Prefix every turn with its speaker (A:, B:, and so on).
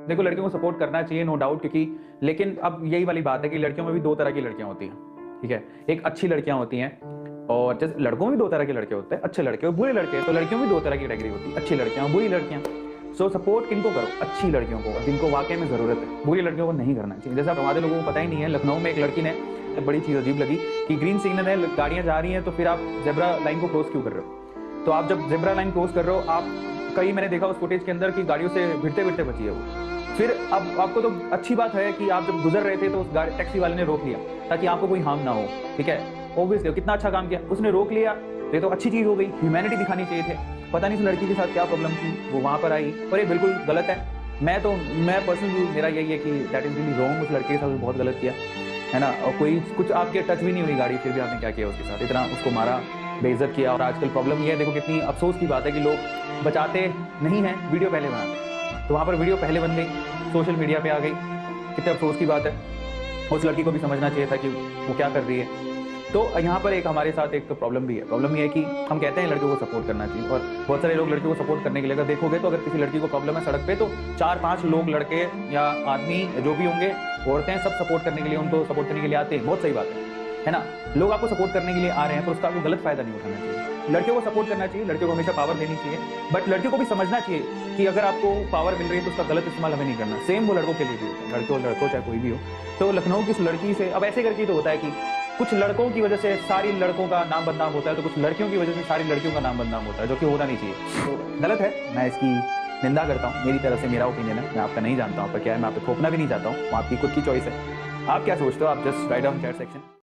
A: देखो लड़कियों को सपोर्ट करना चाहिए नो डाउट, क्योंकि लेकिन अब यही वाली बात है कि लड़कियों में भी दो तरह की लड़कियां होती हैं, ठीक है। एक अच्छी लड़कियां होती हैं, और जैसे लड़कों में भी दो तरह के लड़के होते हैं, अच्छे लड़के और बुरे लड़के। तो लड़कियों में भी दो तरह की कैटेगरी होती है, अच्छी लड़कियां और बुरी लड़कियां। सो सपोर्ट किनको करो? अच्छी लड़कियों को, जिनको वाकई में जरूरत है। बुरी लड़कियों को नहीं करना चाहिए। जैसा हमारे लोगों को पता ही नहीं है, लखनऊ में एक लड़की ने, बड़ी चीज़ अजीब लगी कि ग्रीन सिग्नल है, गाड़ियाँ जा रही हैं, तो फिर आप जेब्रा लाइन को क्रॉस क्यों कर रहे हो? तो आप जब जेब्रा लाइन क्रॉस कर रहे हो, आप कई मैंने देखा उस फुटेज के अंदर कि गाड़ियों से भिड़ते भिड़ते बची है वो। फिर अब आपको तो अच्छी बात है कि आप जब गुजर रहे थे तो उस गाड़ी टैक्सी वाले ने रोक लिया ताकि आपको कोई हार्म ना हो, ठीक है। ऑब्वियसली कितना अच्छा काम किया, उसने रोक लिया, ये तो अच्छी चीज़ हो गई। ह्यूमैनिटी दिखानी चाहिए थे। पता नहीं इस लड़की के साथ क्या प्रॉब्लम थी, वो वहाँ पर आई, और ये बिल्कुल गलत है। मैं पर्सनली मेरा यही है कि दैट इज़ रियली रॉन्ग। उस लड़के के साथ बहुत गलत किया है ना। और कोई कुछ आपके टच भी नहीं हुई गाड़ी, फिर भी आपने क्या किया उसके साथ, इतना उसको मारा, बेइज्जत किया। और आजकल प्रॉब्लम ये है, देखो कितनी अफसोस की बात है कि लोग बचाते नहीं हैं, वीडियो पहले बनाते। तो वहाँ पर वीडियो पहले बन गई, सोशल मीडिया पे आ गई, कितने अफसोस की बात है। उस लड़की को भी समझना चाहिए था कि वो क्या कर रही है। तो यहाँ पर एक हमारे साथ एक प्रॉब्लम भी है। प्रॉब्लम ये है कि हम कहते हैं लड़कियों को सपोर्ट करना चाहिए, और बहुत सारे लोग लड़कियों को सपोर्ट करने के लिए, अगर देखोगे तो अगर किसी लड़की को प्रॉब्लम है सड़क पे, तो 4-5 लोग, लड़के या आदमी जो भी होंगे, औरतें, सब सपोर्ट करने के लिए, उनको सपोर्ट करने के लिए आते हैं। बहुत सही बात है ना। लोग आपको सपोर्ट करने के लिए आ रहे हैं, पर उसका आपको गलत फायदा नहीं उठाना चाहिए। लड़कियों को सपोर्ट करना चाहिए, लड़कियों को हमेशा पावर देनी चाहिए, बट लड़कियों को भी समझना चाहिए कि अगर आपको पावर मिल रही है तो उसका गलत इस्तेमाल हमें नहीं करना। सेम वो लड़कों के लिए भी होता है, लड़कों चाहे कोई भी हो। तो लखनऊ की उस लड़की से अब ऐसे करके तो होता है कि कुछ लड़कों की वजह से सारी लड़कों का नाम बदनाम होता है, तो कुछ लड़कियों की वजह से सारी लड़कियों का नाम बदनाम होता है, जो कि होना नहीं चाहिए। तो गलत है, मैं इसकी निंदा करता हूँ। मेरी तरफ से मेरा ओपिनियन है, मैं आपका नहीं जानता हूँ, पर क्या है, मैं आप पे थोपना भी नहीं चाहता हूँ, आपकी खुद की चॉइस है। आप क्या सोचते हो? आप just write down chat section.